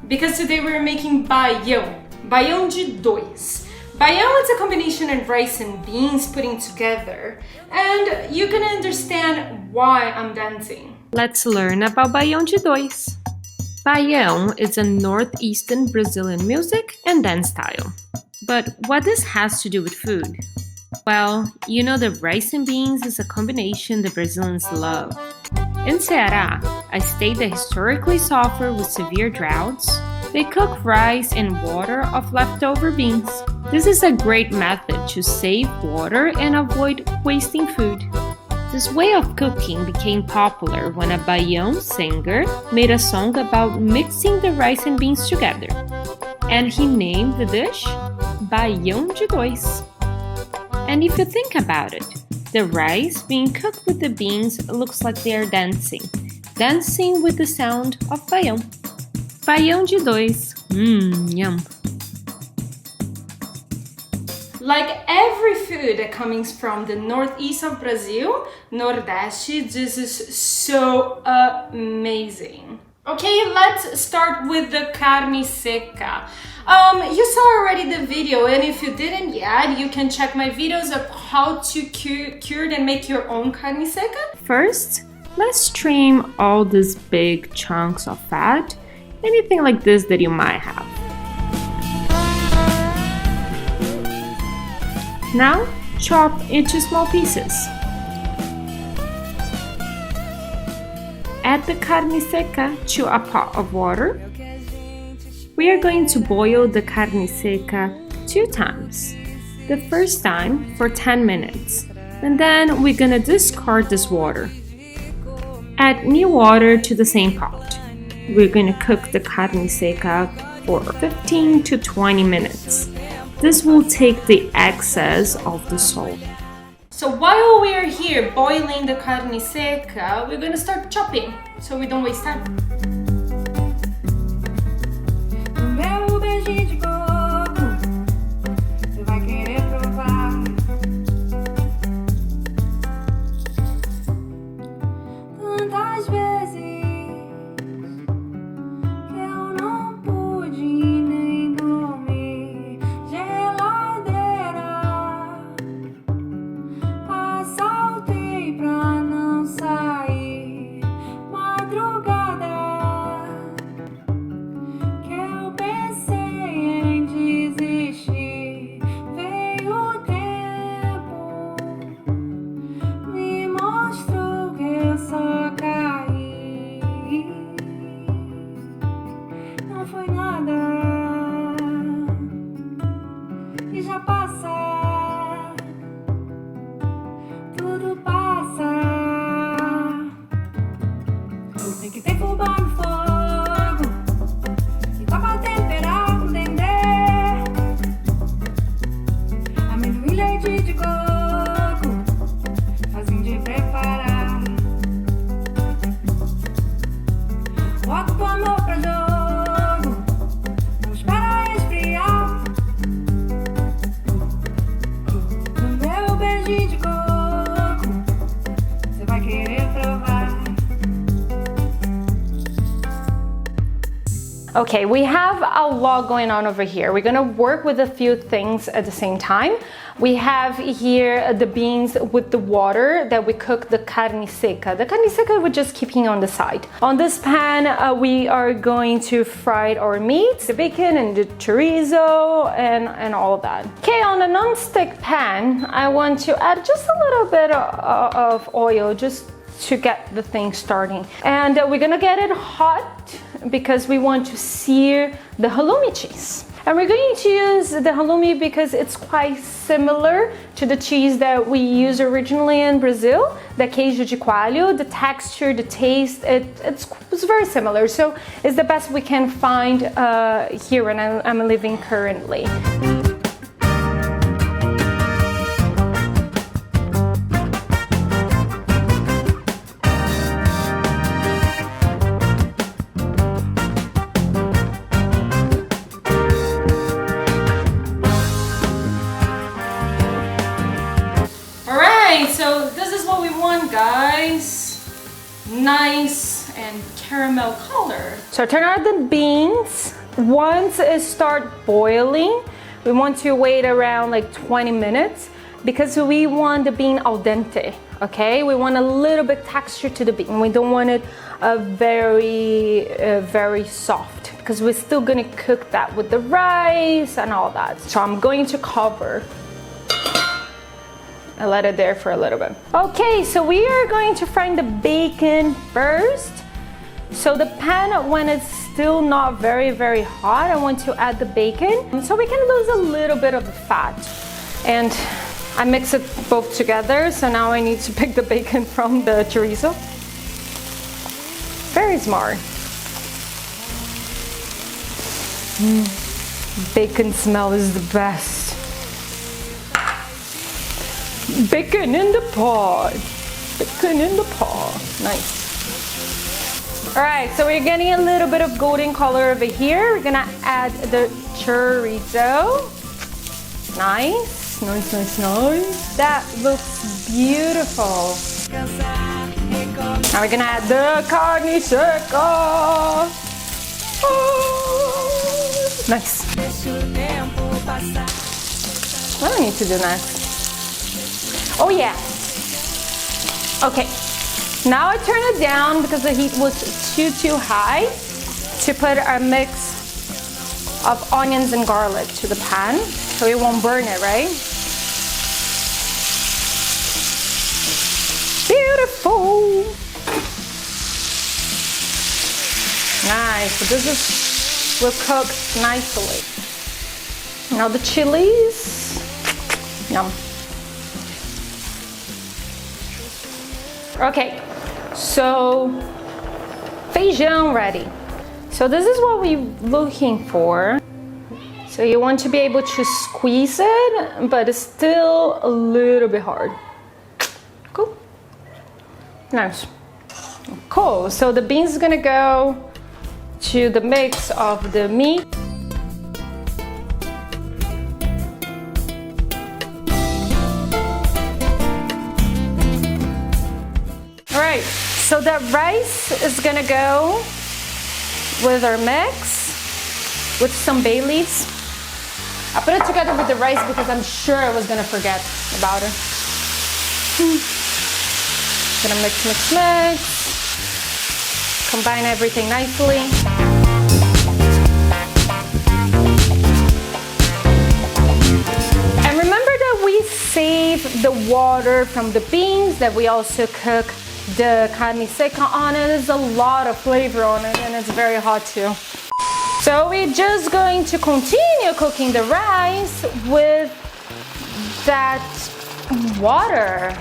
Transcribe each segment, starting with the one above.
because today we're making baião. Baião de dois. Baião is a combination of rice and beans putting together, and you're gonna understand why I'm dancing. Let's learn about Baião de dois. Baião is a northeastern Brazilian music and dance style. But what this has to do with food? Well, you know that rice and beans is a combination the Brazilians love. In Ceará, a state that historically suffered with severe droughts, they cook rice in water of leftover beans. This is a great method to save water and avoid wasting food. This way of cooking became popular when a Baião singer made a song about mixing the rice and beans together. And he named the dish Baião de dois. And if you think about it, the rice being cooked with the beans looks like they are dancing with the sound of baião. Baião de dois. Yum. Like every food that comes from the northeast of Brazil, Nordeste, this is so amazing. Okay, let's start with the carne seca. You saw already the video, and if you didn't yet, you can check my videos of how to cure and make your own carne seca. First, let's trim all these big chunks of fat, anything like this that you might have. Now, chop into small pieces. Add the carne seca to a pot of water. We are going to boil the carne seca 2 times. The first time for 10 minutes, and then we're gonna discard this water. Add new water to the same pot. We're gonna cook the carne seca for 15 to 20 minutes. This will take the excess of the salt. So while we are here boiling the carne seca, we're gonna start chopping so we don't waste time. Okay, we have a lot going on over here. We're gonna work with a few things at the same time. We have here the beans with the water that we cook the carne seca. The carne seca we're just keeping on the side. On this pan, we are going to fry our meat, the bacon and the chorizo and all of that. Okay, on a non-stick pan, I want to add just a little bit of oil just to get the thing starting. And we're gonna get it hot because we want to sear the halloumi cheese. And we're going to use the halloumi because it's quite similar to the cheese that we used originally in Brazil, the queijo de coalho. The texture, the taste, it's very similar. So it's the best we can find here when I'm living currently. So this is what we want, guys. Nice and caramel color. So turn out the beans. Once it start boiling, we want to wait around like 20 minutes because we want the bean al dente, okay? We want a little bit texture to the bean. We don't want it very soft because we're still gonna cook that with the rice and all that. So I'm going to cover and let it there for a little bit. Okay, so we are going to fry the bacon first. So the pan, when it's still not very hot, I want to add the bacon so we can lose a little bit of the fat. And I mix it both together, so now I need to pick the bacon from the chorizo. Very smart. Bacon smell is the best. Bacon in the pot. Bacon in the pot. Nice. All right, so we're getting a little bit of golden color over here. We're gonna add the chorizo. Nice. That looks beautiful. Now we're gonna add the carne seca. Oh, nice. What do I need to do next? Oh yeah. Okay. Now I turn it down because the heat was too high to put our mix of onions and garlic to the pan so it won't burn it, right? Beautiful. Nice. So this will cook nicely. Now the chilies. Yum. Okay, so feijão ready. So this is what we're looking for. So you want to be able to squeeze it, but it's still a little bit hard. Cool. Nice. Cool. So the beans is gonna go to the mix of the meat. All right, so the rice is gonna go with our mix with some bay leaves. I put it together with the rice because I'm sure I was gonna forget about it. Gonna mix. Combine everything nicely. And remember that we save the water from the beans, that we also cook the carne seca on it. There's a lot of flavor on it and it's very hot too. So we're just going to continue cooking the rice with that water.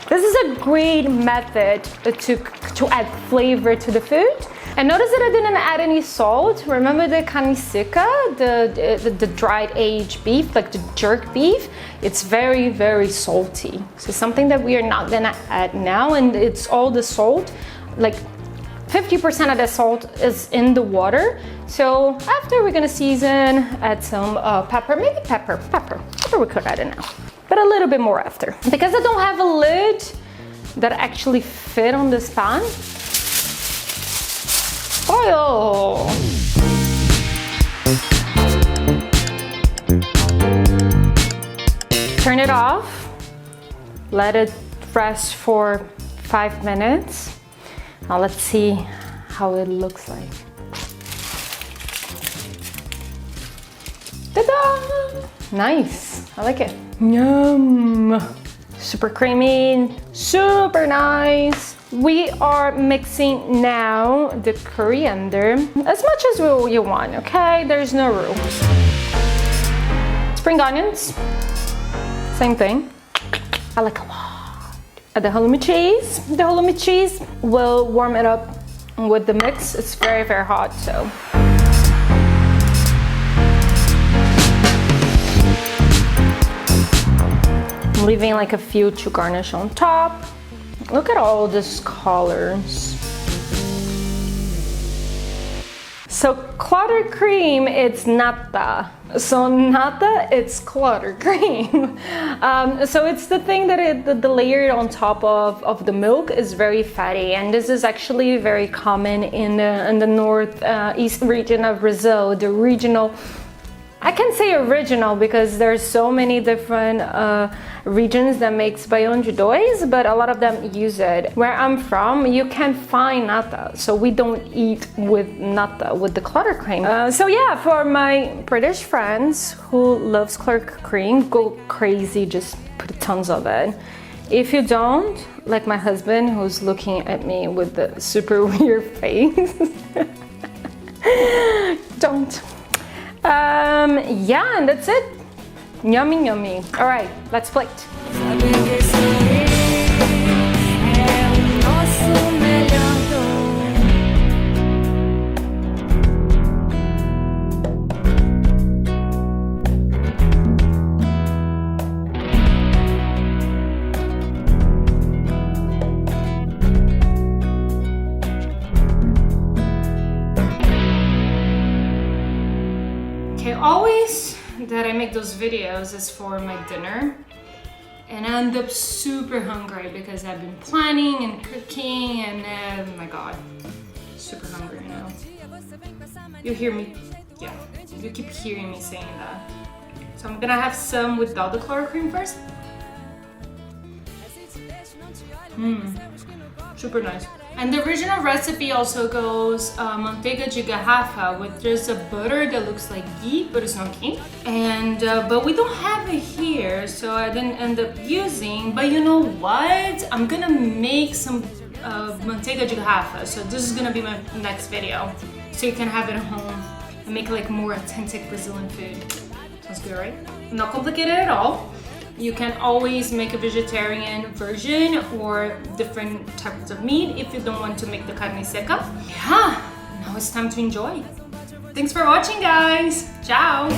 This is a great method to add flavor to the food. And notice that I didn't add any salt. Remember the carne seca, the dried aged beef, like the jerk beef? It's very salty. So something that we are not gonna add now, and it's all the salt, like 50% of the salt is in the water. So after we're gonna season, add some pepper, maybe pepper we could add it now, but a little bit more after. Because I don't have a lid that actually fit on this pan. Oil. Turn it off, let it rest for 5 minutes. Now let's see how it looks like. Ta-da! Nice, I like it. Yum! Super creamy, super nice. We are mixing now the coriander as much as you want, okay? There's no rule. Spring onions, same thing. I like a lot. The halloumi cheese. The halloumi cheese will warm it up with the mix. It's very hot, so. I'm leaving like a few to garnish on top. Look at all these colors. So clotted cream, it's nata. So nata, it's clotted cream. So it's the thing that the layer on top of the milk is very fatty, and this is actually very common in the northeast region of Brazil, the regional. I can say original because there's so many different regions that makes Baião de dois, but a lot of them use it. Where I'm from, you can find nata, so we don't eat with nata, with the clotted cream. So yeah, for my British friends who loves clotted cream, go crazy, just put tons of it. If you don't, like my husband who's looking at me with the super weird face, don't. Yeah, and that's it. Yummy, yummy. All right, let's plate. Always that I make those videos is for my dinner, and I end up super hungry because I've been planning and cooking, and oh my god, super hungry now. You hear me? Yeah, you keep hearing me saying that. So I'm gonna have some without the clotted cream first. Super nice. And the original recipe also goes manteiga de garrafa, with just a butter that looks like ghee, but it's not ghee. And but we don't have it here, so I didn't end up using. But you know what? I'm gonna make some manteiga de garrafa. So this is gonna be my next video, so you can have it at home and make like more authentic Brazilian food. Sounds good, right? Not complicated at all. You can always make a vegetarian version or different types of meat if you don't want to make the carne seca. Yeah, now it's time to enjoy. Thanks for watching, guys. Ciao.